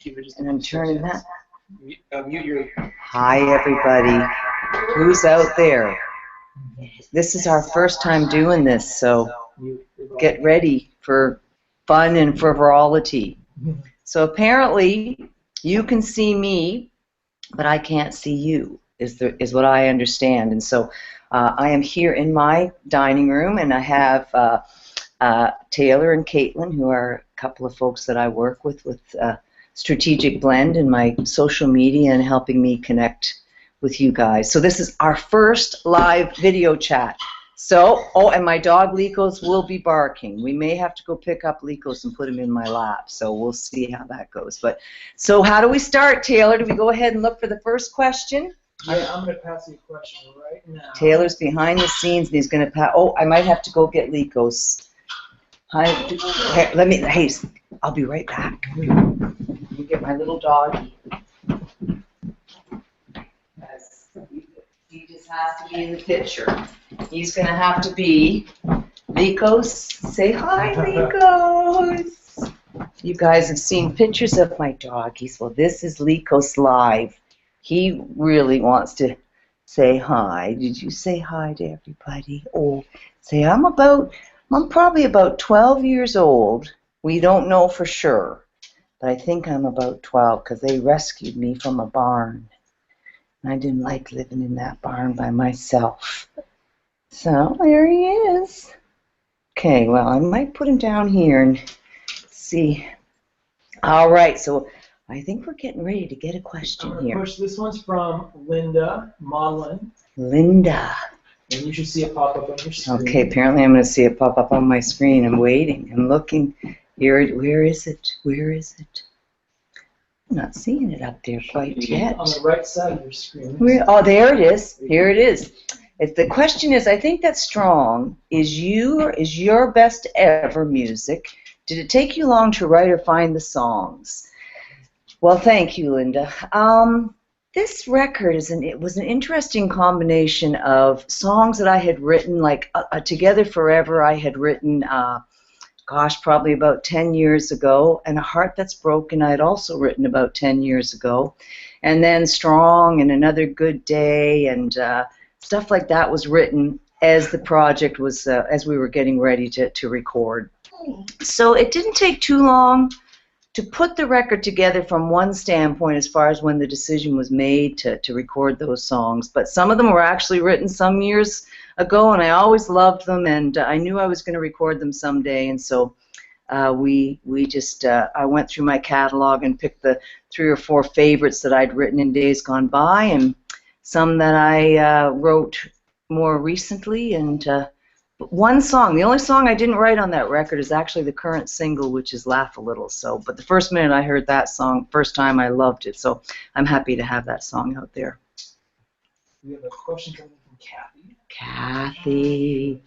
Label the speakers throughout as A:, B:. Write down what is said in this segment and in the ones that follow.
A: And I'm turning that.
B: Mute your...
A: Hi, everybody. Who's out there? This is our first time doing this, so get ready for fun and frivolity. So apparently, you can see me, but I can't see you, is what I understand. And so I am here in my dining room, and I have Taylor and Caitlin, who are a couple of folks that I work with Strategic Blend in my social media and helping me connect with you guys. So this is our first live video chat. So, oh, and my dog Likos will be barking. We may have to go pick up Likos and put him in my lap, so we'll see how that goes. But so how do we start, Taylor? Do we go ahead and look for the first question?
B: Yeah, I'm going to pass you a question right now.
A: Taylor's behind the scenes, and he's going to pass. Oh, I might have to go get Likos. Hi, hey, I'll be right back. Let me get my little doggy. He just has to be in the picture. He's going to have to be Likos. Say hi, Likos. You guys have seen pictures of my doggies. Well, this is Likos live. He really wants to say hi. Did you say hi to everybody? Oh, say I'm probably about 12 years old. We don't know for sure, but I think I'm about 12 because they rescued me from a barn. And I didn't like living in that barn by myself. So there he is. Okay, well, I might put him down here and see. All right, so I think we're getting ready to get a question here.
B: Push. This one's from Linda Maudlin.
A: Linda.
B: And you should see it pop up on your screen.
A: Okay, apparently I'm going to see it pop up on my screen. I'm waiting. I'm looking. Here, where is it? Where is it? I'm not seeing it up there quite yet.
B: On the right side of your screen.
A: Oh, there it is. Here it is. If the question is, I think that's strong. Is your best ever music? Did it take you long to write or find the songs? Well, thank you, Linda. This record was an interesting combination of songs that I had written, like Together Forever. I had written, gosh, probably about 10 years ago, and A Heart That's Broken I had also written about 10 years ago, and then Strong and Another Good Day and stuff like that was written as the project was, as we were getting ready to record. So it didn't take too long to put the record together from one standpoint as far as when the decision was made to record those songs. But some of them were actually written some years ago, and I always loved them, and I knew I was going to record them someday. And so I went through my catalog and picked the 3 or 4 favorites that I'd written in days gone by, and some that I wrote more recently. And one song, the only song I didn't write on that record is actually the current single, which is Laugh a Little. So, but the first minute I heard that song, first time I loved it. So I'm happy to have that song out there.
B: We have a question coming from Kathy.
A: Kathy.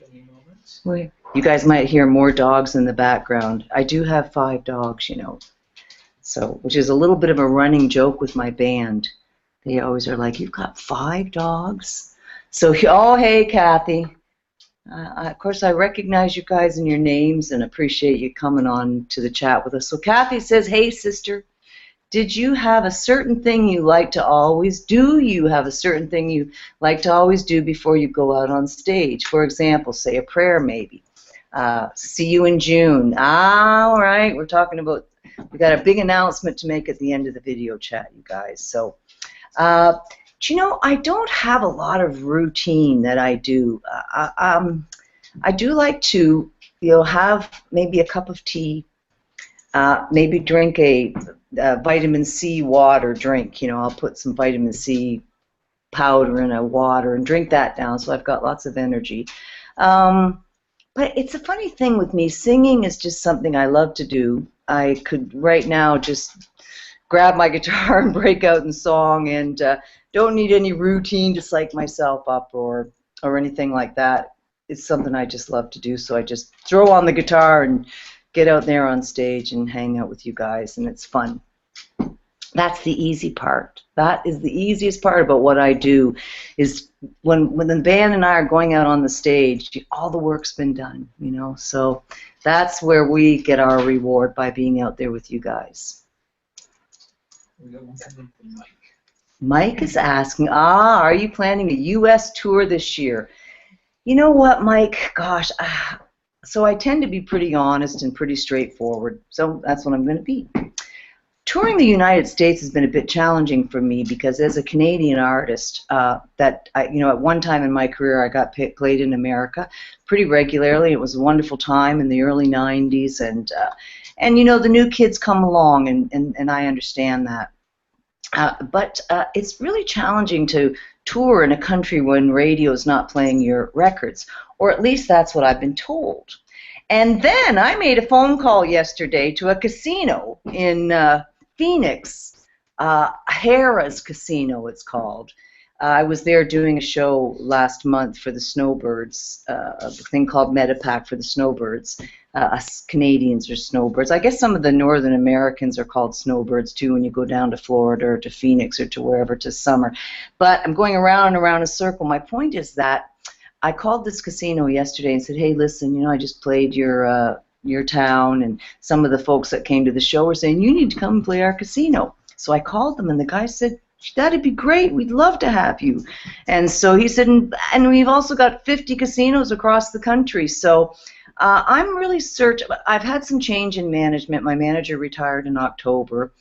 A: You guys might hear more dogs in the background. I do have 5 dogs, you know. So, which is a little bit of a running joke with my band. They always are like, "You've got 5 dogs?" So, oh, hey, Kathy. Of course, I recognize you guys and your names and appreciate you coming on to the chat with us. So Kathy says, "Hey, sister, did you have a certain thing you like to always do? You have a certain thing you like to always do before you go out on stage? For example, say a prayer maybe. See you in June." All right, we're talking about, we got a big announcement to make at the end of the video chat, you guys. So, you know, I don't have a lot of routine that I do. I do like to, have maybe a cup of tea, maybe drink a vitamin C water drink. I'll put some vitamin C powder in a water and drink that down, so I've got lots of energy. But it's a funny thing with me. Singing is just something I love to do. I could right now just grab my guitar and break out in song, and don't need any routine to psych myself up or anything like that. It's something I just love to do, so I just throw on the guitar and get out there on stage and hang out with you guys, and it's fun. That's the easy part. That is the easiest part about what I do, is when the band and I are going out on the stage, all the work's been done, so that's where we get our reward, by being out there with you guys.
B: We got one coming from Mike.
A: Mike is asking, are you planning a U.S. tour this year? You know what, Mike? Gosh, so I tend to be pretty honest and pretty straightforward, so that's what I'm going to be. Touring the United States has been a bit challenging for me because as a Canadian artist, at one time in my career I got played in America pretty regularly. It was a wonderful time in the early 90s, and the new kids come along, and I understand that. But it's really challenging to tour in a country when radio is not playing your records, or at least that's what I've been told. And then I made a phone call yesterday to a casino in Phoenix, Harrah's Casino it's called. I was there doing a show last month for the Snowbirds, a thing called Metapack for the Snowbirds. Us Canadians are snowbirds. I guess some of the Northern Americans are called snowbirds too when you go down to Florida or to Phoenix or to wherever to summer. But I'm going around and around a circle. My point is that I called this casino yesterday and said, hey, listen, I just played your town, and some of the folks that came to the show were saying, you need to come and play our casino. So I called them, and the guy said, that'd be great. We'd love to have you. And so he said, and we've also got 50 casinos across the country. So I'm really searching. I've had some change in management. My manager retired in October,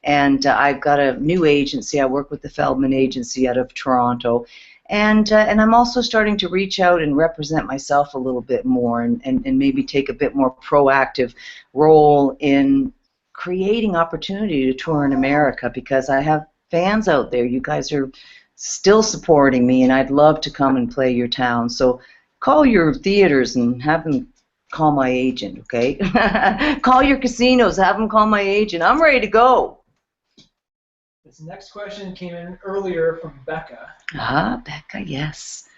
A: and I've got a new agency. I work with the Feldman Agency out of Toronto. And I'm also starting to reach out and represent myself a little bit more and maybe take a bit more proactive role in creating opportunity to tour in America, because I have fans out there. You guys are still supporting me, and I'd love to come and play your town. So call your theaters and have them call my agent, okay? Call your casinos, have them call my agent. I'm ready to go.
B: This next question came in earlier from Becca.
A: Becca, yes.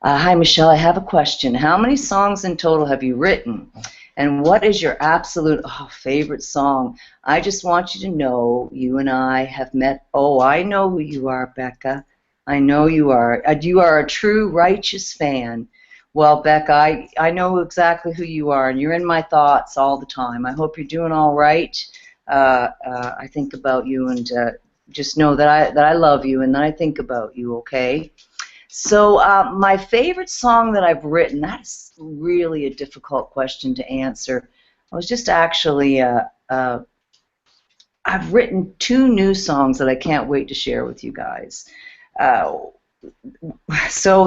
A: Hi, Michelle. I have a question. How many songs in total have you written? And what is your absolute favorite song? I just want you to know you and I have met. Oh, I know who you are, Becca. I know you are. You are a true righteous fan. Well, Becca, I know exactly who you are, and you're in my thoughts all the time. I hope you're doing all right. I think about you, and just know that I love you and that I think about you, okay? So my favorite song that I've written, that's really a difficult question to answer. I was just actually, I've written 2 new songs that I can't wait to share with you guys. So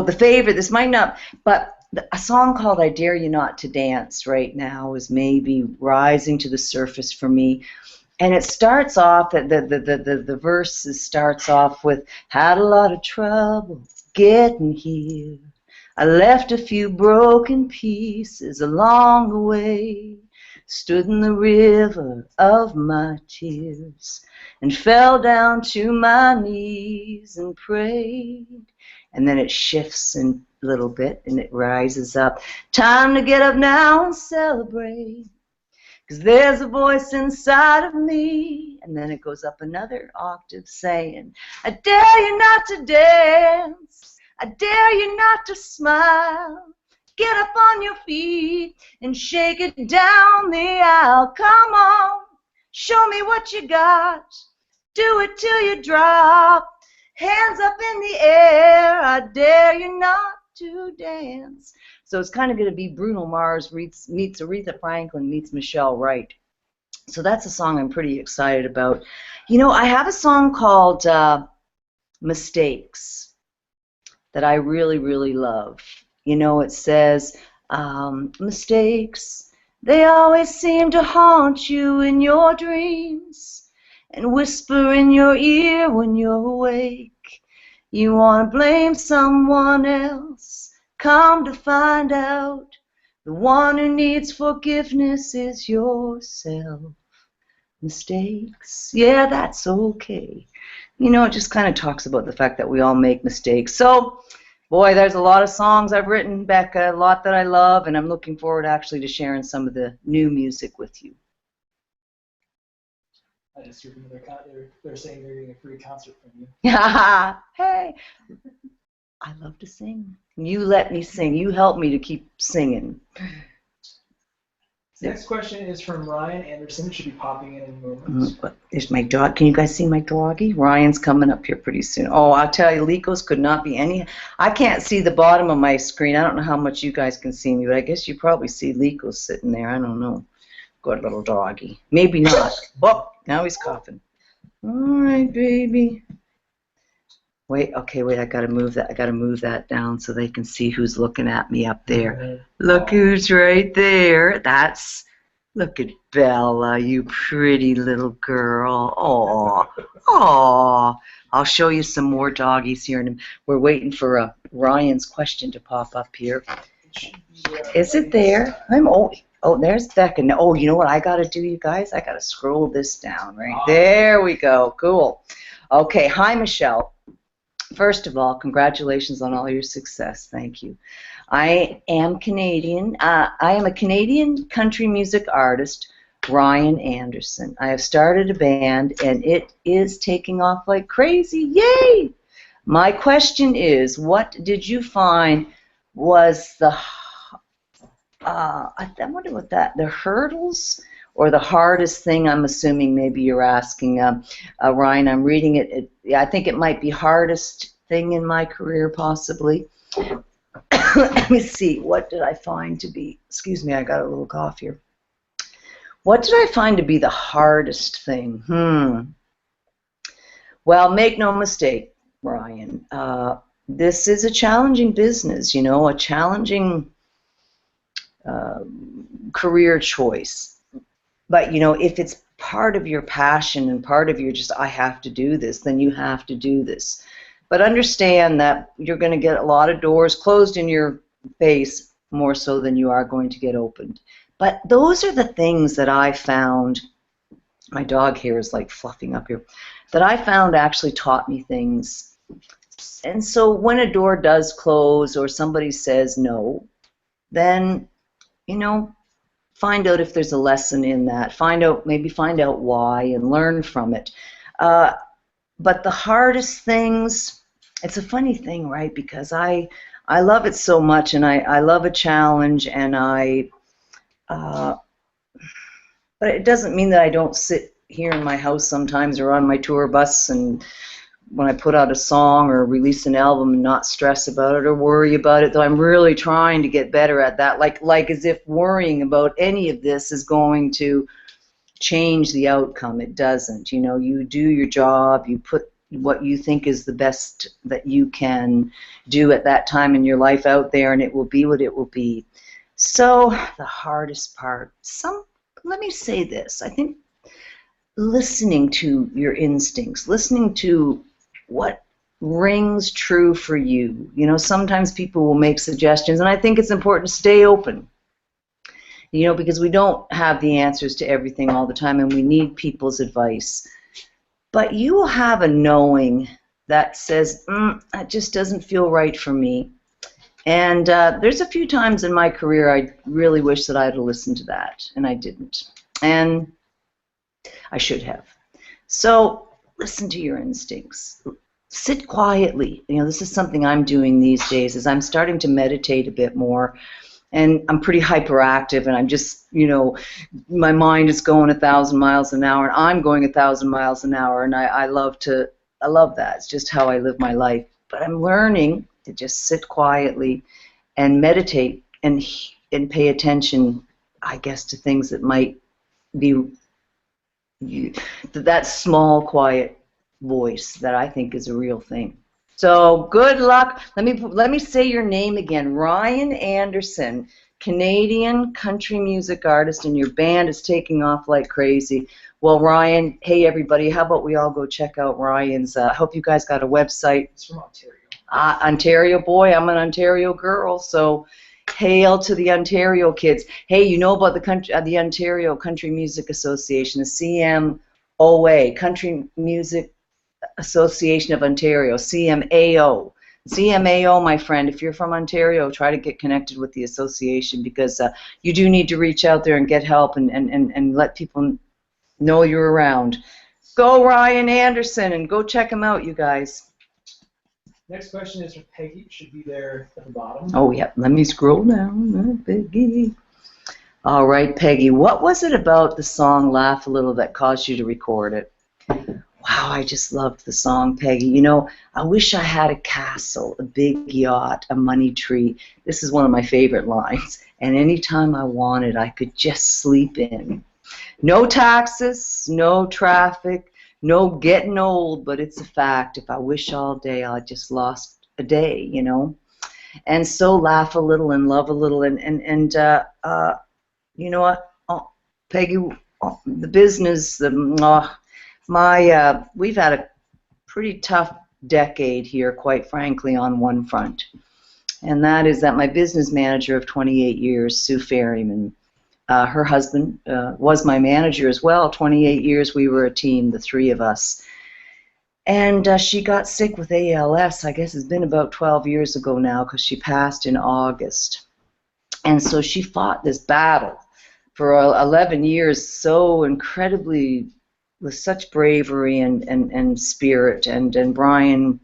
A: the favorite, this might not, but a song called I Dare You Not to Dance right now is maybe rising to the surface for me. And it starts off, the verse starts off with, had a lot of trouble getting here. I left a few broken pieces along the way, stood in the river of my tears, and fell down to my knees and prayed. And then it shifts a little bit, and it rises up. Time to get up now and celebrate, 'cause there's a voice inside of me. And then it goes up another octave saying, I dare you not to dance, I dare you not to smile. Get up on your feet and shake it down the aisle. Come on, show me what you got. Do it till you drop. Hands up in the air, I dare you not to dance. So it's kind of going to be Bruno Mars meets Aretha Franklin meets Michelle Wright. So that's a song I'm pretty excited about. I have a song called Mistakes that I really, really love. It says, mistakes, they always seem to haunt you in your dreams and whisper in your ear when you're awake. You want to blame someone else, come to find out the one who needs forgiveness is yourself. Mistakes, yeah, that's okay. It just kind of talks about the fact that we all make mistakes. So, boy, there's a lot of songs I've written, Becca, a lot that I love, and I'm looking forward actually to sharing some of the new music with you.
B: I just heard they're saying they're getting a free concert from you.
A: Hey, I love to sing. You let me sing. You help me to keep singing.
B: Next question is from Ryan Anderson. It should be popping in moments.
A: There's my dog. Can you guys see my doggy? Ryan's coming up here pretty soon. Oh, I'll tell you, Likos could not be any. I can't see the bottom of my screen. I don't know how much you guys can see me, but I guess you probably see Likos sitting there. I don't know. Good little doggy. Maybe not. Oh, now he's coughing. All right, baby. Wait, okay, wait, I gotta move that down so they can see who's looking at me up there. Look who's right there. Look at Bella, you pretty little girl. Aw. I'll show you some more doggies here, and we're waiting for Ryan's question to pop up here. Is it there? Oh, there's Becca. Oh, you know what I gotta do, you guys? I gotta scroll this down right there. We go. Cool. Okay, hi, Michelle. First of all, congratulations on all your success. Thank you. I am Canadian. I am a Canadian country music artist, Ryan Anderson. I have started a band, and it is taking off like crazy. Yay! My question is, what did you find was the, I wonder what the hurdles or the hardest thing, I'm assuming maybe you're asking, Ryan, I'm reading it. I think it might be hardest thing in my career, possibly. Let me see, what did I find to be, excuse me, I got a little cough here. What did I find to be the hardest thing? Well, make no mistake, Ryan, this is a challenging business, you know, a challenging career choice. But, you know, if it's part of your passion and part of your just, I have to do this, then you have to do this. But understand that you're going to get a lot of doors closed in your face more so than you are going to get opened. But those are the things that I found, my dog here is like fluffing up here, that I found actually taught me things. And so when a door does close or somebody says no, then, you know, find out if there's a lesson in that. Maybe find out why and learn from it. But the hardest things, it's a funny thing, right? Because I love it so much, and I love a challenge, and but it doesn't mean that I don't sit here in my house sometimes or on my tour bus and when I put out a song or release an album and not stress about it or worry about it, though I'm really trying to get better at that, like as if worrying about any of this is going to change the outcome. It doesn't. You know, you do your job, you put what you think is the best that you can do at that time in your life out there, and it will be what it will be. So the hardest part, let me say this, I think listening to your instincts, listening to what rings true for you. You know, sometimes people will make suggestions, and I think it's important to stay open. You know, because we don't have the answers to everything all the time, and we need people's advice. But you will have a knowing that says, that just doesn't feel right for me. And there's a few times in my career I really wish that I had listened to that, and I didn't. And I should have. So listen to your instincts. Sit quietly. You know, this is something I'm doing these days, is I'm starting to meditate a bit more. And I'm pretty hyperactive, and I'm just, you know, my mind is going 1,000 miles an hour, and I'm going 1,000 miles an hour, and I love that. It's just how I live my life. But I'm learning to just sit quietly and meditate and pay attention, I guess, to things that might be that small, quiet voice that I think is a real thing. So good luck. Let me say your name again. Ryan Anderson, Canadian country music artist, and your band is taking off like crazy. Well, Ryan, hey everybody, how about we all go check out Ryan's? I hope you guys got a website.
B: It's from Ontario.
A: Ontario boy, I'm an Ontario girl, so hail to the Ontario kids. Hey, you know about the Ontario Country Music Association, the CMOA, Country Music Association of Ontario, CMAO. CMAO, my friend, if you're from Ontario, try to get connected with the association, because you do need to reach out there and get help and let people know you're around. Go Ryan Anderson, and go check him out, you guys.
B: Next question is from Peggy. It should be there at the bottom.
A: Oh, yeah. Let me scroll down. Peggy. All right, Peggy, what was it about the song Laugh a Little that caused you to record it? Wow, I just loved the song, Peggy. You know, I wish I had a castle, a big yacht, a money tree. This is one of my favorite lines. And anytime I wanted, I could just sleep in. No taxes, no traffic, no getting old, but it's a fact. If I wish all day, I just lost a day, you know. And so laugh a little and love a little, and you know what, oh, Peggy, oh, the business, we've had a pretty tough decade here, quite frankly, on one front, and that is that my business manager of 28 years, Sue Ferryman, her husband was my manager as well. 28 years we were a team, the three of us. And she got sick with ALS, I guess it's been about 12 years ago now, because she passed in August. And so she fought this battle for 11 years so incredibly, with such bravery and spirit. And Brian,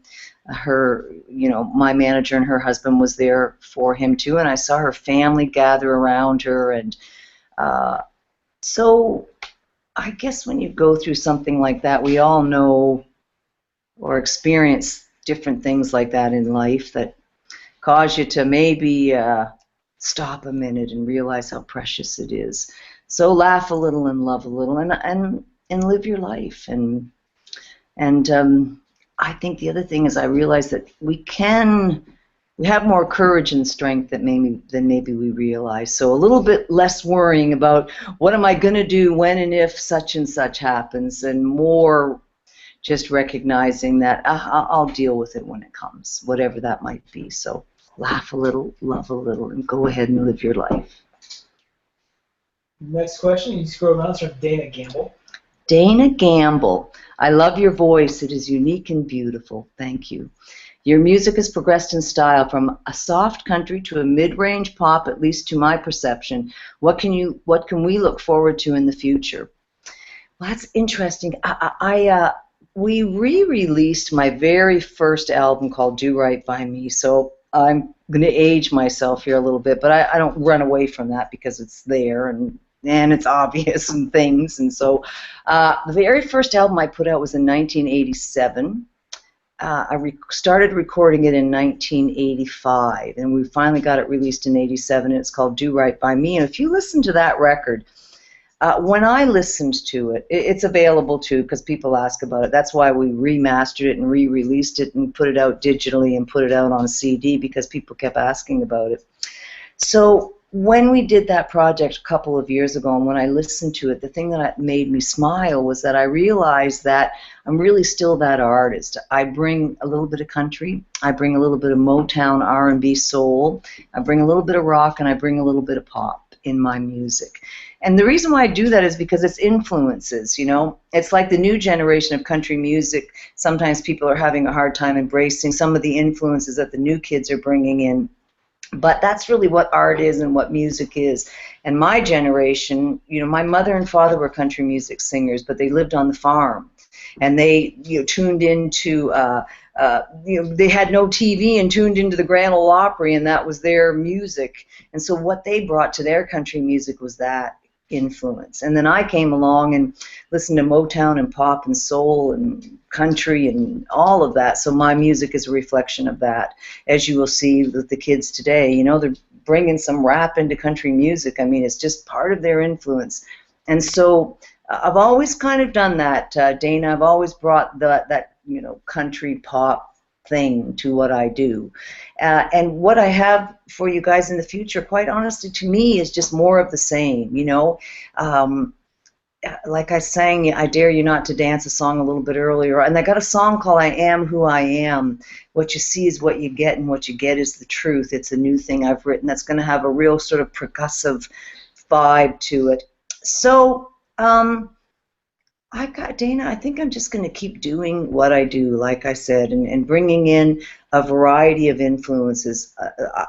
A: her, you know, my manager, and her husband was there for him too. And I saw her family gather around her. And so I guess when you go through something like that, we all know or experience different things like that in life that cause you to maybe stop a minute and realize how precious it is. So laugh a little and love a little, and live your life. And I think the other thing is I realize that we have more courage and strength than maybe we realize. So a little bit less worrying about what am I going to do when and if such and such happens, and more just recognizing that I'll deal with it when it comes, whatever that might be. So laugh a little, love a little, and go ahead and live your life.
B: Next question, you scroll down, it's from Dana Gamble.
A: Dana Gamble, I love your voice. It is unique and beautiful. Thank you. Your music has progressed in style from a soft country to a mid-range pop, at least to my perception. What can we look forward to in the future? Well, that's interesting. We re-released my very first album called Do Right By Me, so I'm going to age myself here a little bit, but I don't run away from that because it's there and it's obvious and things. And so the very first album I put out was in 1987. I started recording it in 1985, and we finally got it released in 87, and it's called Do Right By Me. And if you listen to that record, when I listened to it, it's available too because people ask about it. That's why we remastered it and re-released it and put it out digitally and put it out on CD, because people kept asking about it. So when we did that project a couple of years ago, and when I listened to it, the thing that made me smile was that I realized that I'm really still that artist. I bring a little bit of country, I bring a little bit of Motown, R&B, soul, I bring a little bit of rock, and I bring a little bit of pop in my music. And the reason why I do that is because it's influences, you know. It's like the new generation of country music. Sometimes people are having a hard time embracing some of the influences that the new kids are bringing in. But that's really what art is and what music is. And my generation, you know, my mother and father were country music singers, but they lived on the farm. And they, you know, tuned into, you know, they had no TV and tuned into the Grand Ole Opry, and that was their music. And so what they brought to their country music was that influence. And then I came along and listened to Motown and pop and soul and country and all of that. So my music is a reflection of that. As you will see with the kids today, you know, they're bringing some rap into country music. I mean, it's just part of their influence. And so I've always kind of done that, Dana. I've always brought that, you know, country pop thing to what I do. And what I have for you guys in the future, quite honestly, to me, is just more of the same, you know. Like I sang I Dare You Not to Dance a song a little bit earlier, and I got a song called I Am Who I Am. What you see is what you get, and what you get is the truth. It's a new thing I've written that's going to have a real sort of percussive vibe to it. So Dana, I think I'm just going to keep doing what I do, like I said, and bringing in a variety of influences.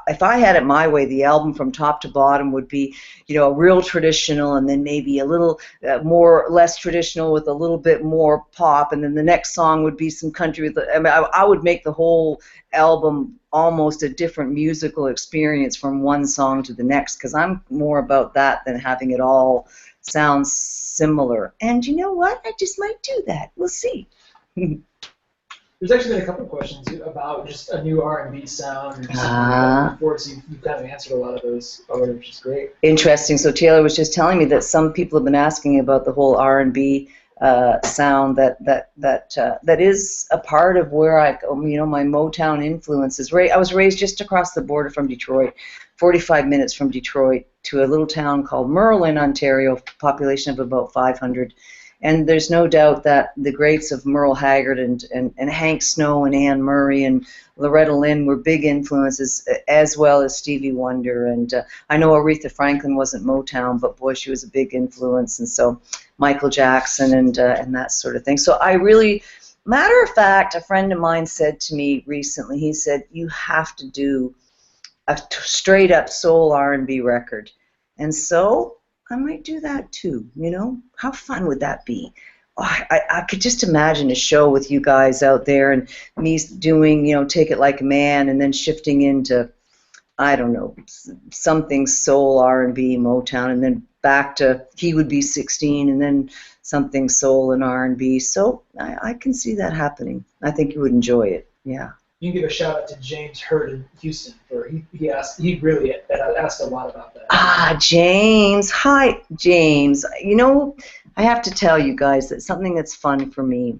A: If I had it my way, the album from top to bottom would be, a real traditional, and then maybe a little less traditional with a little bit more pop, and then the next song would be some country. I would make the whole album almost a different musical experience from one song to the next, because I'm more about that than having it all sound similar. And you know what? I just might do that. We'll see.
B: There's actually been a couple of questions about just a new R&B sound or something like that before, so you've kind of answered a lot of those already, which is great.
A: Interesting. So Taylor was just telling me that some people have been asking about the whole R&B sound that is a part of where my Motown influences. I was raised just across the border from Detroit, 45 minutes from Detroit, to a little town called Merlin, Ontario, population of about 500. And there's no doubt that the greats of Merle Haggard and Hank Snow and Anne Murray and Loretta Lynn were big influences, as well as Stevie Wonder. And I know Aretha Franklin wasn't Motown, but boy, she was a big influence. And so Michael Jackson and that sort of thing. So I really, matter of fact, a friend of mine said to me recently, he said, you have to do a straight up soul R&B record. And so I might do that too, How fun would that be? Oh, I could just imagine a show with you guys out there and me doing, Take It Like a Man, and then shifting into, I don't know, something soul, R&B, Motown, and then back to He Would Be 16, and then something soul and R&B. So I can see that happening. I think you would enjoy it, yeah.
B: You can give a shout out to James Hurd in Houston. He really asked a lot about that.
A: James. Hi, James. I have to tell you guys that something that's fun for me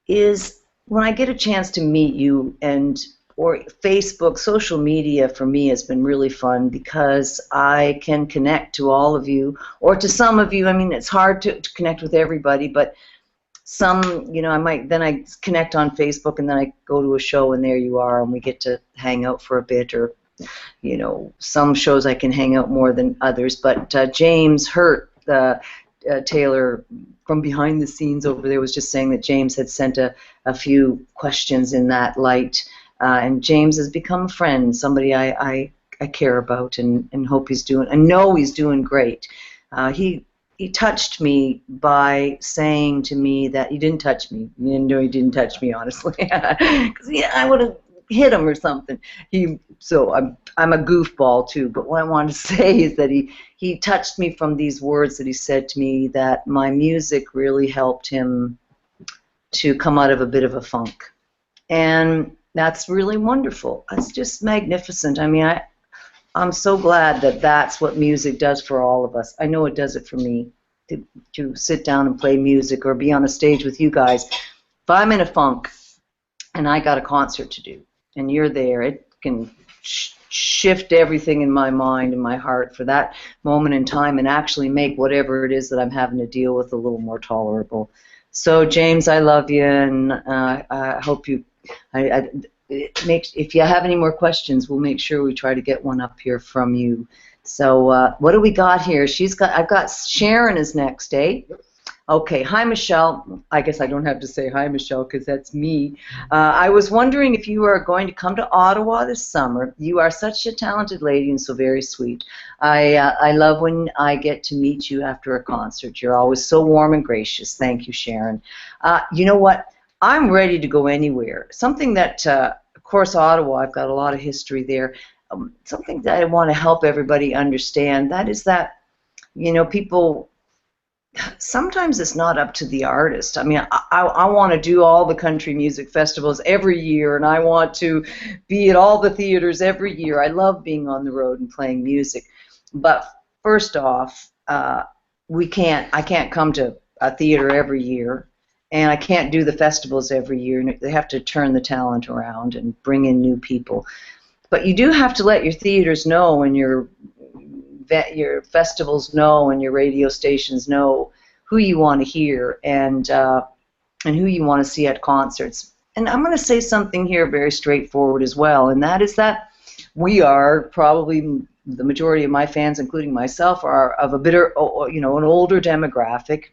A: is when I get a chance to meet you, or Facebook, social media for me has been really fun because I can connect to all of you, or to some of you. I mean, it's hard to connect with everybody, but some, I connect on Facebook, and then I go to a show and there you are, and we get to hang out for a bit, or, some shows I can hang out more than others. But James Hurt, Taylor, from behind the scenes over there, was just saying that James had sent a few questions in that light, and James has become a friend, somebody I care about and hope I know he's doing great. He touched me by saying to me that he didn't touch me. He didn't touch me, honestly, because I would have hit him or something. So I'm a goofball too. But what I wanted to say is that he touched me from these words that he said to me, that my music really helped him to come out of a bit of a funk, and that's really wonderful. It's just magnificent. I mean, I'm so glad that that's what music does for all of us. I know it does it for me, to sit down and play music or be on a stage with you guys. If I'm in a funk and I got a concert to do and you're there, it can shift everything in my mind and my heart for that moment in time and actually make whatever it is that I'm having to deal with a little more tolerable. So, James, I love you, and I hope you... if you have any more questions, we'll make sure we try to get one up here from you. So what do we got here? I've got Sharon is next, eh? Okay, hi, Michelle. I guess I don't have to say hi, Michelle, because that's me. I was wondering if you are going to come to Ottawa this summer. You are such a talented lady and so very sweet. I love when I get to meet you after a concert. You're always so warm and gracious. Thank you, Sharon. You know what? I'm ready to go anywhere. Something that, of course, Ottawa, I've got a lot of history there. Something that I want to help everybody understand, that is that, people, sometimes it's not up to the artist. I mean, I want to do all the country music festivals every year, and I want to be at all the theaters every year. I love being on the road and playing music. But first off, I can't come to a theater every year. And I can't do the festivals every year. They have to turn the talent around and bring in new people. But you do have to let your theaters know, and your festivals know, and your radio stations know who you want to hear and who you want to see at concerts. And I'm going to say something here very straightforward as well, and that is that we are probably, the majority of my fans, including myself, are of a an older demographic.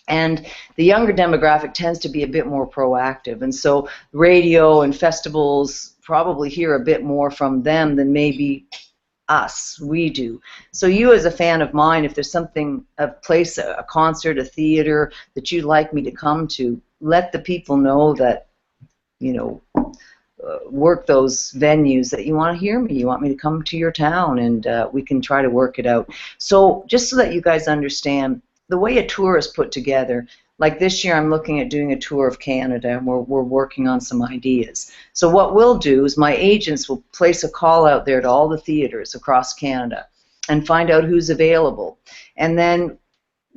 A: And the younger demographic tends to be a bit more proactive. And so radio and festivals probably hear a bit more from them than maybe we do. So you as a fan of mine, if there's something, a place, a concert, a theater that you'd like me to come to, let the people know that, you know, work those venues that you want to hear me. You want me to come to your town, and we can try to work it out. So just so that you guys understand, the way a tour is put together, like this year I'm looking at doing a tour of Canada, and we're working on some ideas. So what we'll do is my agents will place a call out there to all the theaters across Canada and find out who's available. And then,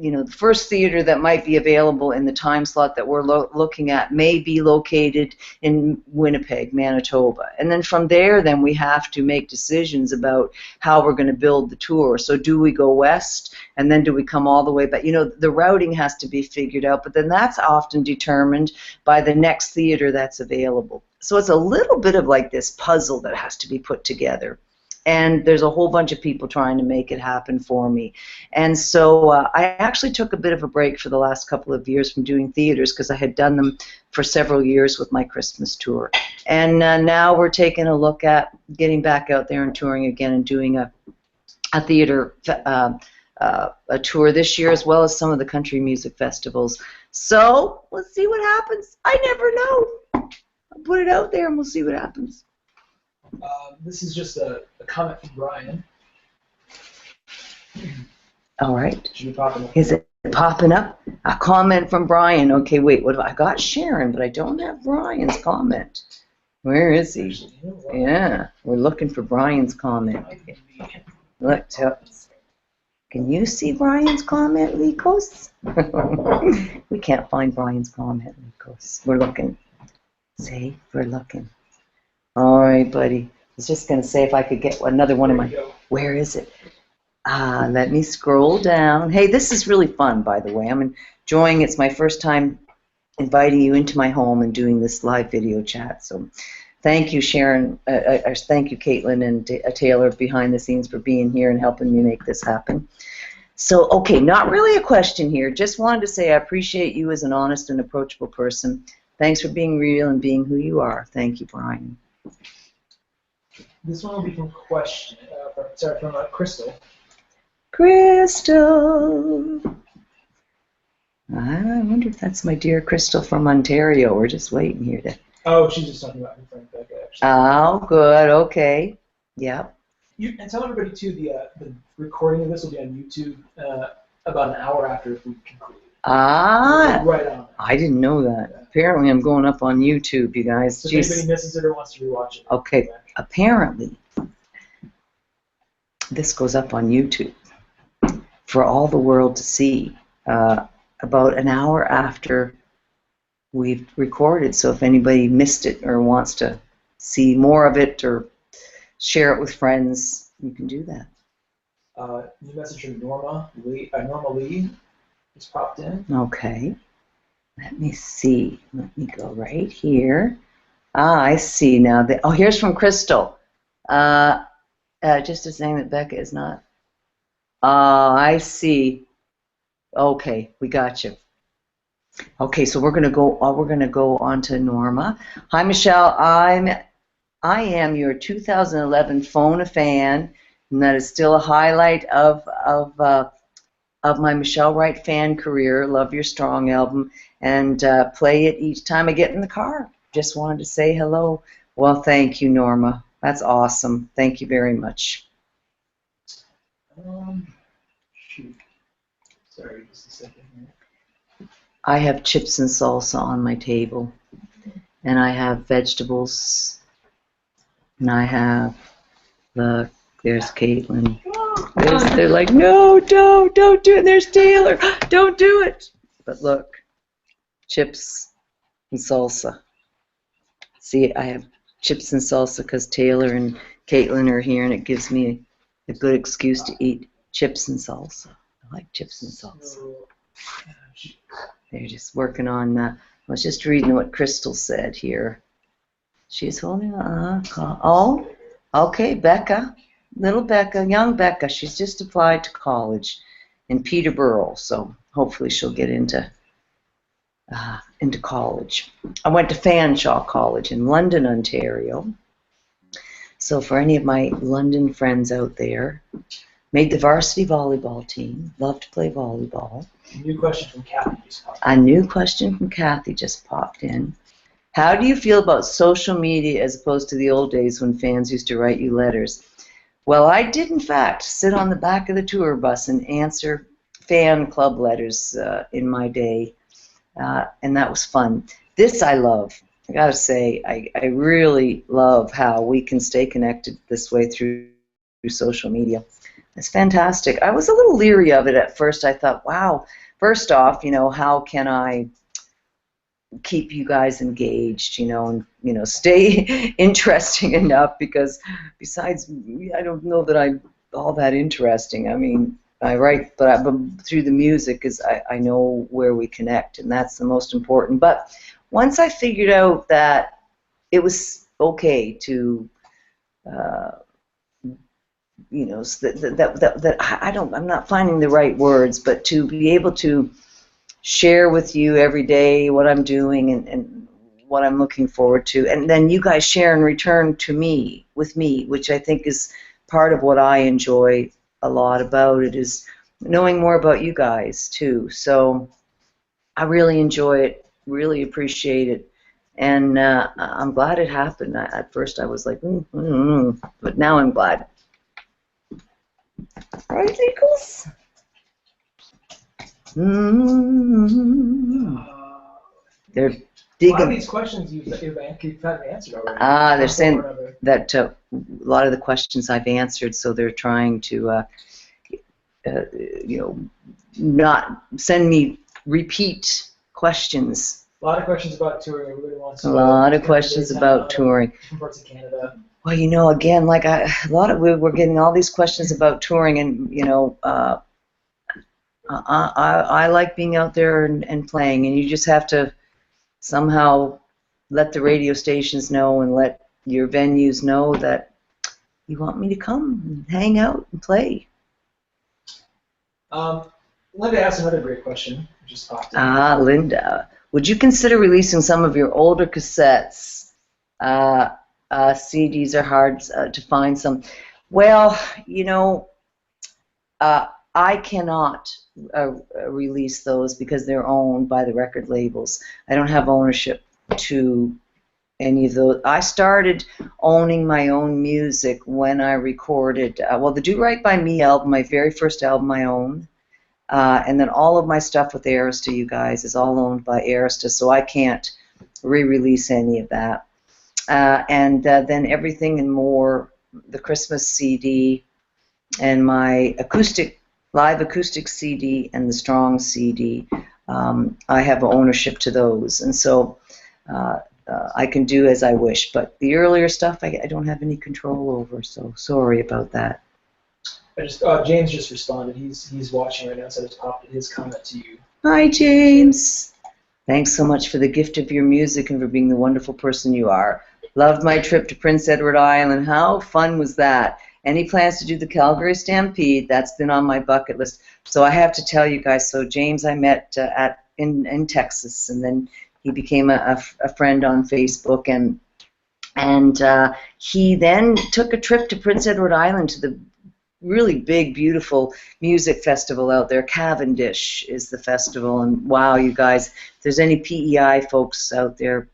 A: you know, the first theater that might be available in the time slot that we're looking at may be located in Winnipeg, Manitoba. And then from there, then we have to make decisions about how we're going to build the tour. So do we go west, and then do we come all the way back? You know, the routing has to be figured out, but then that's often determined by the next theater that's available. So it's a little bit of like this puzzle that has to be put together. And there's a whole bunch of people trying to make it happen for me. And so I actually took a bit of a break for the last couple of years from doing theaters, because I had done them for several years with my Christmas tour. And now we're taking a look at getting back out there and touring again and doing a theater a tour this year, as well as some of the country music festivals. So let's see what happens. I never know. I'll put it out there and we'll see what happens.
B: This is just a comment from Brian.
A: All right.
B: Should be popping up.
A: Is it popping up? A comment from Brian. Okay, wait. What have I got? Sharon, but I don't have Brian's comment. Where is he? Yeah, we're looking for Brian's comment. Look, can you see Brian's comment, Likos? We can't find Brian's comment, Likos. We're looking. See, we're looking. All right, buddy. I was just going to say if I could get another one of my... Where is it? Let me scroll down. Hey, this is really fun, by the way. I'm enjoying it. It's my first time inviting you into my home and doing this live video chat. So thank you, Sharon. Thank you, Caitlin and Taylor, behind the scenes, for being here and helping me make this happen. So, okay, not really a question here. Just wanted to say I appreciate you as an honest and approachable person. Thanks for being real and being who you are. Thank you, Brian.
B: This one will be from from Crystal.
A: Crystal. I wonder if that's my dear Crystal from Ontario. We're just waiting here to...
B: Oh, she's just talking about her friend Becca, actually.
A: Oh, good. Okay. Yep.
B: And tell everybody, too, the recording of this will be on YouTube about an hour after we conclude. Right on.
A: I didn't know that. Yeah. Apparently I'm going up on YouTube, you guys.
B: So if anybody misses it or wants to rewatch it.
A: Okay, apparently this goes up on YouTube for all the world to see about an hour after we've recorded. So if anybody missed it or wants to see more of it or share it with friends, you can do that.
B: New message from Norma Lee. Just popped in.
A: Okay. Let me see. Let me go right here. I see now. Oh, here's from Crystal. Just a saying that Becca is not. I see. Okay, we got you. Okay, so we're gonna go. We're gonna go on to Norma. Hi, Michelle. I am your 2011 Phone a Fan, and that is still a highlight of my Michelle Wright fan career. Love your Strong album, and play it each time I get in the car. Just wanted to say hello. Well, thank you, Norma. That's awesome. Thank you very much.
B: Shoot. Sorry, just a second here.
A: I have chips and salsa on my table, and I have vegetables, and I have the. There's Caitlin. They're like, no, don't do it. And there's Taylor, don't do it. But look, chips and salsa. See, I have chips and salsa because Taylor and Caitlin are here, and it gives me a good excuse to eat chips and salsa. I like chips and salsa. They're just working on, I was just reading what Crystal said here. She's holding, oh, okay, Becca. Little Becca, young Becca, she's just applied to college in Peterborough, so hopefully she'll get into college. I went to Fanshawe College in London, Ontario. So for any of my London friends out there, made the varsity volleyball team. Love to play volleyball.
B: A new question from Kathy just popped in.
A: A new question from Kathy just popped in. How do you feel about social media as opposed to the old days when fans used to write you letters? Well, I did, in fact, sit on the back of the tour bus and answer fan club letters in my day, and that was fun. This I love. I gotta say, I really love how we can stay connected this way through social media. It's fantastic. I was a little leery of it at first. I thought, wow, first off, how can I keep you guys engaged, and stay interesting enough, because besides, I don't know that I'm all that interesting. I mean, I write, but through the music is I know where we connect, and that's the most important. But once I figured out that it was okay to I'm not finding the right words, but to be able to share with you every day what I'm doing and what I'm looking forward to, and then you guys share in return with me, which I think is part of what I enjoy a lot about it, is knowing more about you guys too. So I really enjoy it, really appreciate it, and I'm glad it happened. At first I was like, but now I'm glad. Right, Eagles? They're digging.
B: A lot of these questions you've had answered already.
A: They're saying that a lot of the questions I've answered, so they're trying to, not send me repeat questions.
B: A lot of questions about touring. Everybody wants
A: a lot of questions about touring.
B: Different parts of Canada.
A: Well, again, like we're getting all these questions about touring, and I like being out there and playing, and you just have to somehow let the radio stations know and let your venues know that you want me to come and hang out and play.
B: Linda asked another great question. Just popped in.
A: Linda, would you consider releasing some of your older cassettes? CDs are hard to find some. Well, I cannot release those because they're owned by the record labels. I don't have ownership to any of those. I started owning my own music when I recorded, the Do Right By Me album, my very first album I own, and then all of my stuff with Arista, you guys, is all owned by Arista, so I can't re-release any of that. And then everything and more, the Christmas CD and my live acoustic CD and the Strong CD, I have ownership to those, and so I can do as I wish. But the earlier stuff, I don't have any control over, so sorry about that.
B: James just responded. He's watching right now, so I just popped his comment to you.
A: Hi, James. Thanks so much for the gift of your music and for being the wonderful person you are. Loved my trip to Prince Edward Island. How fun was that? Any plans to do the Calgary Stampede? That's been on my bucket list. So I have to tell you guys, so James I met in Texas, and then he became a friend on Facebook, and he then took a trip to Prince Edward Island to the really big, beautiful music festival out there. Cavendish is the festival, and wow, you guys, if there's any PEI folks out there,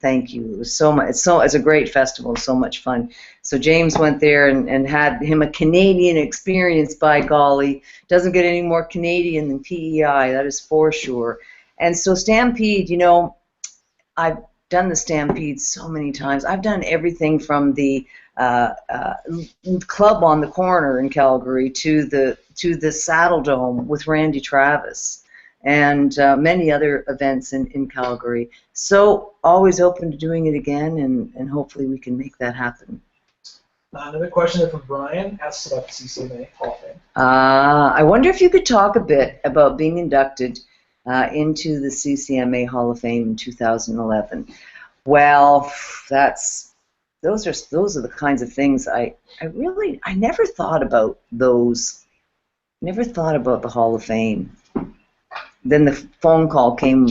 A: thank you. It was so much. It's a great festival. So much fun. So James went there and had him a Canadian experience. By golly, doesn't get any more Canadian than PEI. That is for sure. And so Stampede, I've done the Stampede so many times. I've done everything from the club on the corner in Calgary to the Saddle Dome with Randy Travis, and many other events in Calgary. So always open to doing it again, and hopefully we can make that happen.
B: Another question from Brian asks about the CCMA Hall of Fame.
A: I wonder if you could talk a bit about being inducted into the CCMA Hall of Fame in 2011. Well, those are the kinds of things I never thought about those. Never thought about the Hall of Fame. then the phone call came,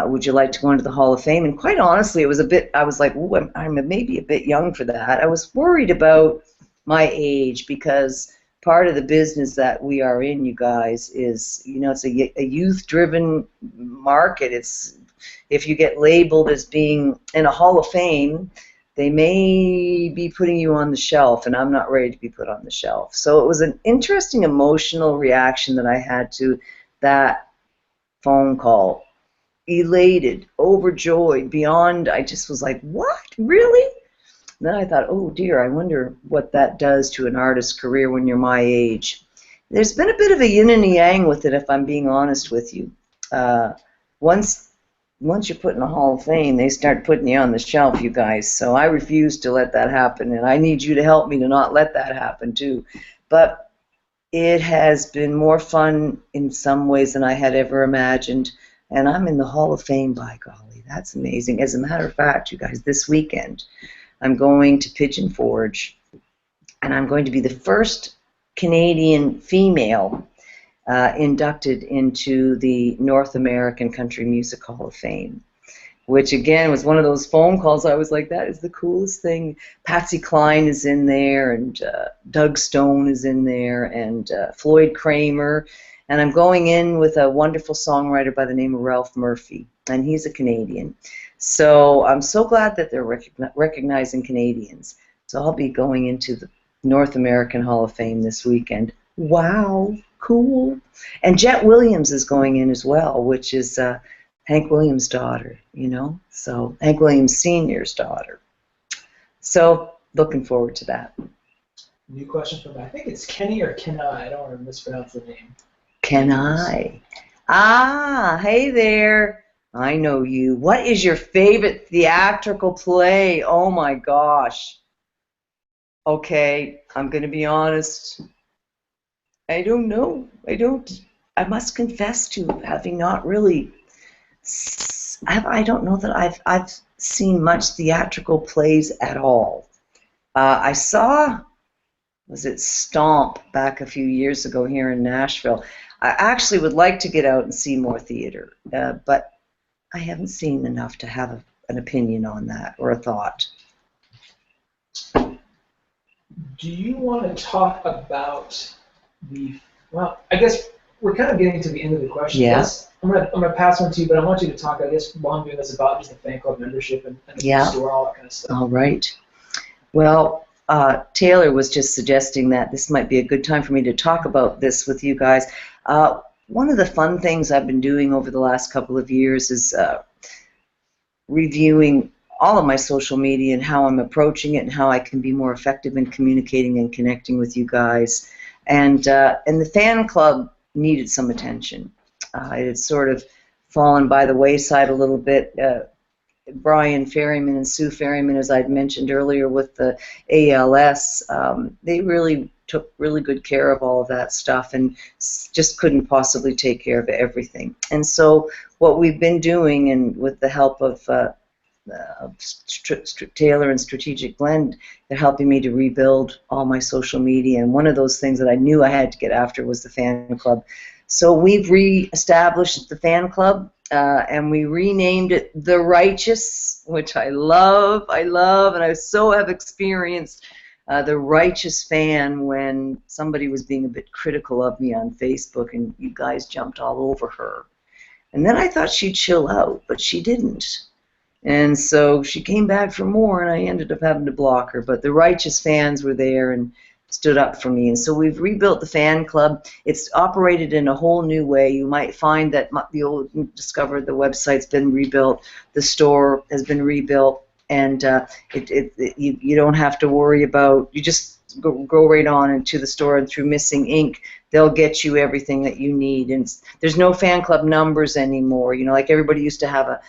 A: would you like to go into the Hall of Fame? And quite honestly, it was a bit, I was like, ooh, I'm maybe a bit young for that. I was worried about my age because part of the business that we are in, you guys, is, you know, it's a youth-driven market. It's, if you get labeled as being in a Hall of Fame, they may be putting you on the shelf, and I'm not ready to be put on the shelf. So it was an interesting emotional reaction that I had to that phone call. Elated, overjoyed, beyond, I just was like, what? Really? And then I thought, oh dear, I wonder what that does to an artist's career when you're my age. There's been a bit of a yin and a yang with it, if I'm being honest with you. Once you're put in the Hall of Fame, they start putting you on the shelf, you guys. So I refuse to let that happen, and I need you to help me to not let that happen too. But it has been more fun in some ways than I had ever imagined, and I'm in the Hall of Fame, by golly. That's amazing. As a matter of fact, you guys, this weekend, I'm going to Pigeon Forge, and I'm going to be the first Canadian female inducted into the North American Country Music Hall of Fame, which again was one of those phone calls. I was like, that is the coolest thing. Patsy Cline is in there, and Doug Stone is in there, and Floyd Kramer, and I'm going in with a wonderful songwriter by the name of Ralph Murphy, and he's a Canadian. So I'm so glad that they're recognizing Canadians. So I'll be going into the North American Hall of Fame this weekend. Wow, cool. And Jet Williams is going in as well, which is Hank Williams' daughter, you know, so Hank Williams Sr.'s daughter. So looking forward to that.
B: New question from, I think it's Kenny or Kenai. I don't want to mispronounce the name.
A: Kenai. Ah, hey there. I know you. What is your favorite theatrical play? Oh my gosh. Okay, I'm going to be honest. I don't know. I must confess to having not really. I don't know that I've seen much theatrical plays at all. I saw, was it Stomp back a few years ago here in Nashville. I actually would like to get out and see more theater, but I haven't seen enough to have an opinion on that or a thought.
B: Do you want to talk about well, I guess we're kind of getting to the end of the question.
A: Yes.
B: I'm gonna pass one to you, but I want you to talk, I guess, while I'm doing this, about just the fan club membership and the store and all that kind of stuff.
A: All right. Well, Taylor was just suggesting that this might be a good time for me to talk about this with you guys. One of the fun things I've been doing over the last couple of years is reviewing all of my social media and how I'm approaching it and how I can be more effective in communicating and connecting with you guys. And the fan club needed some attention. It had sort of fallen by the wayside a little bit. Brian Ferryman and Sue Ferryman, as I'd mentioned earlier with the ALS, they really took really good care of all of that stuff and just couldn't possibly take care of everything. And so what we've been doing, and with the help of Taylor and Strategic Blend, they're helping me to rebuild all my social media, and one of those things that I knew I had to get after was the fan club. So we've re-established the fan club, and we renamed it The Righteous, which I love, and I so have experienced the righteous fan when somebody was being a bit critical of me on Facebook, and you guys jumped all over her. And then I thought she'd chill out, but she didn't. And so she came back for more, and I ended up having to block her. But the righteous fans were there and stood up for me. And so we've rebuilt the fan club. It's operated in a whole new way. You might find that you'll discover the website's been rebuilt, the store has been rebuilt, and you don't have to worry about, you just go right on into the store, and through Missing Ink, they'll get you everything that you need. And there's no fan club numbers anymore. You know, like everybody used to have a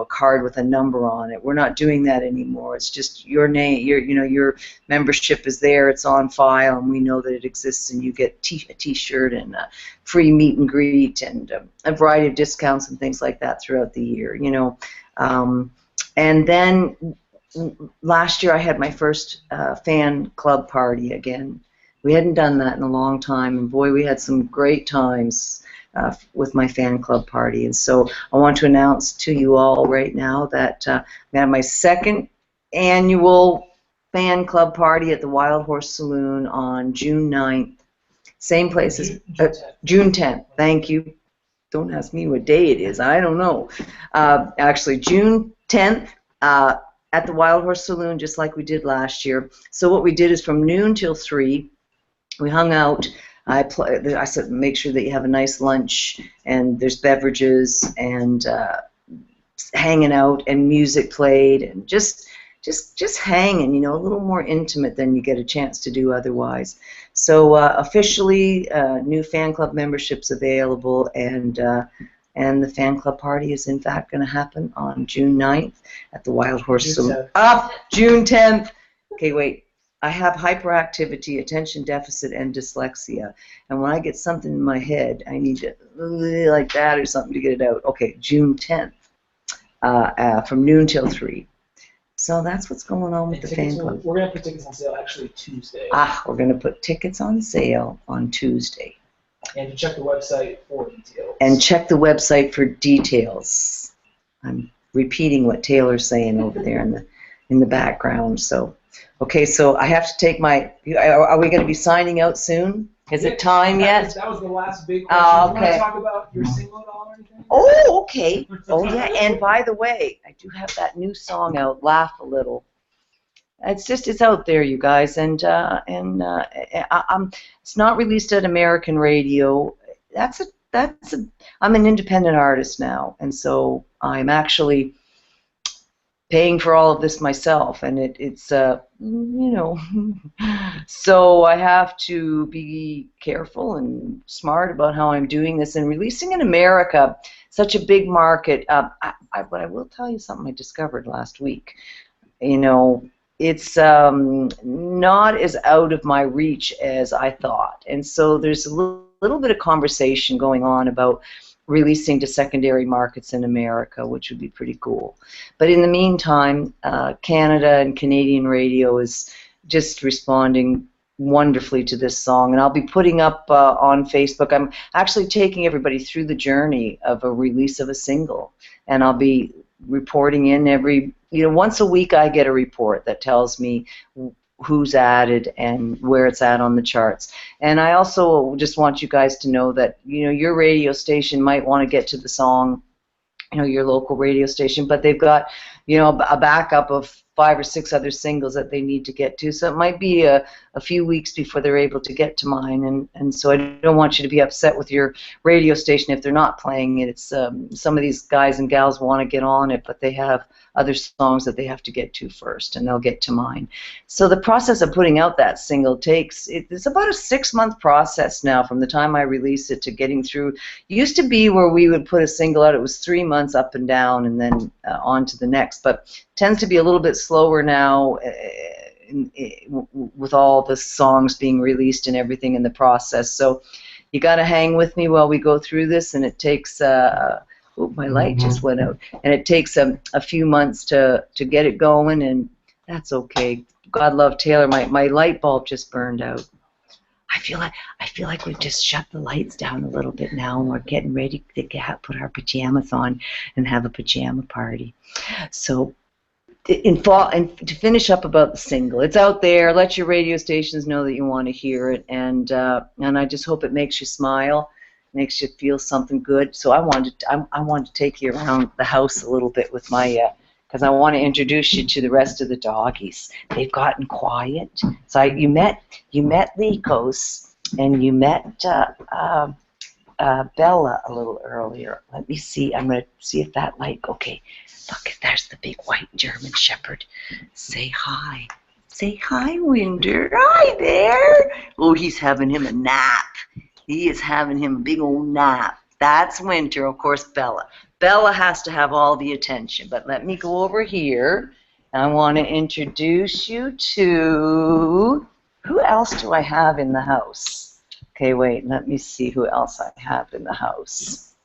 A: card with a number on it. We're not doing that anymore. It's just your name, your membership is there. It's on file, and we know that it exists. And you get a T-shirt and a free meet and greet and a variety of discounts and things like that throughout the year. You know, and then last year I had my first fan club party again. We hadn't done that in a long time, and boy, we had some great times. with my fan club party. And so I want to announce to you all right now that I'm going to have my second annual fan club party at the Wild Horse Saloon on June 9th. Same place as June 10th. Thank you. Don't ask me what day it is. I don't know. Actually, June 10th at the Wild Horse Saloon, just like we did last year. So what we did is from noon till 3, we hung out. I said, make sure that you have a nice lunch, and there's beverages, and hanging out, and music played, and just hanging, you know, a little more intimate than you get a chance to do otherwise. So officially, new fan club memberships available, and the fan club party is in fact going to happen on June 9th at the Wild Horse Saloon. June 10th. Okay, wait. I have hyperactivity, attention deficit, and dyslexia. And when I get something in my head, I need to like that or something to get it out. Okay, June 10th, from noon till 3. So that's what's going on with the fan club.
B: We're going to put tickets on sale actually Tuesday.
A: We're going to put tickets on sale on Tuesday.
B: And to check the website for details.
A: And check the website for details. I'm repeating what Taylor's saying over there in the background. So. Okay, so I have to take my. Are we going to be signing out soon? Is it time yet?
B: That was the last big question.
A: Okay.
B: You want to talk about your single at all or anything?
A: Oh, okay. Oh, yeah. And by the way, I do have that new song out, "Laugh a Little." It's out there, you guys, and it's not released at American radio. I'm an independent artist now, and so I'm actually paying for all of this myself, and it's you know, so I have to be careful and smart about how I'm doing this. And releasing in America, such a big market, but I will tell you something I discovered last week. You know, it's not as out of my reach as I thought, and so there's a little bit of conversation going on about releasing to secondary markets in America, which would be pretty cool. But in the meantime, Canada and Canadian radio is just responding wonderfully to this song, and I'll be putting up on Facebook. I'm actually taking everybody through the journey of a release of a single, and I'll be reporting in once a week. I get a report that tells me who's added and where it's at on the charts. And I also just want you guys to know that, you know, your radio station might want to get to the song, you know, your local radio station, but they've got, you know, a backup of 5 or 6 other singles that they need to get to. So it might be a few weeks before they're able to get to mine. And so I don't want you to be upset with your radio station if they're not playing it. It's some of these guys and gals want to get on it, but they have other songs that they have to get to first, and they'll get to mine. So the process of putting out that single it's about a 6-month process now from the time I release it to getting through. It used to be where we would put a single out, it was 3 months up and down and then on to the next, but tends to be a little bit slower now with all the songs being released and everything in the process. So you got to hang with me while we go through this, and it takes oh, my light just went out. And it takes a few months to get it going, and that's okay. God love Taylor. My light bulb just burned out. I feel like we've just shut the lights down a little bit now, and we're getting ready to put our pajamas on and have a pajama party. So, and to finish up about the single, it's out there. Let your radio stations know that you want to hear it, and I just hope it makes you smile, makes you feel something good. So I wanted to take you around the house a little bit with my, because I want to introduce you to the rest of the doggies. They've gotten quiet. So you met Lycos, and you met Bella a little earlier. Let me see. I'm going to see if that light. Okay, look, there's the big white German Shepherd. Say hi. Say hi, Winder. Hi there. Oh, he's having him a nap. He is having him a big old nap. That's Winter, of course, Bella. Bella has to have all the attention, but let me go over here. I want to introduce you to, who else do I have in the house? Okay, wait, let me see who else I have in the house.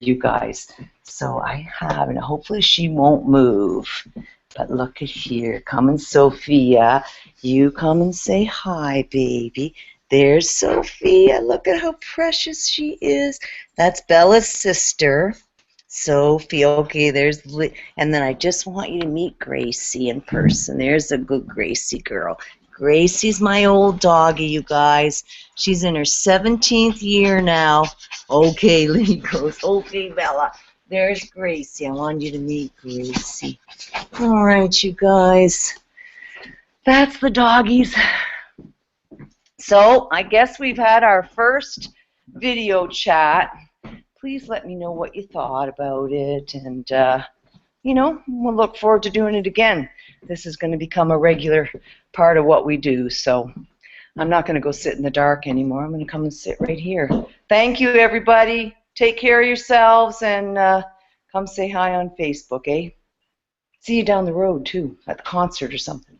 A: You guys. So I have, and hopefully she won't move. But look at here, come and Sophia, you come and say hi, baby. There's Sophia. Look at how precious she is. That's Bella's sister, Sophie. Okay, there's and then I just want you to meet Gracie in person. There's a good Gracie girl. Gracie's my old doggy, you guys. She's in her 17th year now. Okay, Lee goes, okay, Bella. There's Gracie. I wanted you to meet Gracie. All right, you guys. That's the doggies. So I guess we've had our first video chat. Please let me know what you thought about it, and you know, we'll look forward to doing it again. This is going to become a regular part of what we do, so I'm not going to go sit in the dark anymore. I'm going to come and sit right here. Thank you, everybody. Take care of yourselves, and come say hi on Facebook, eh? See you down the road, too, at the concert or something.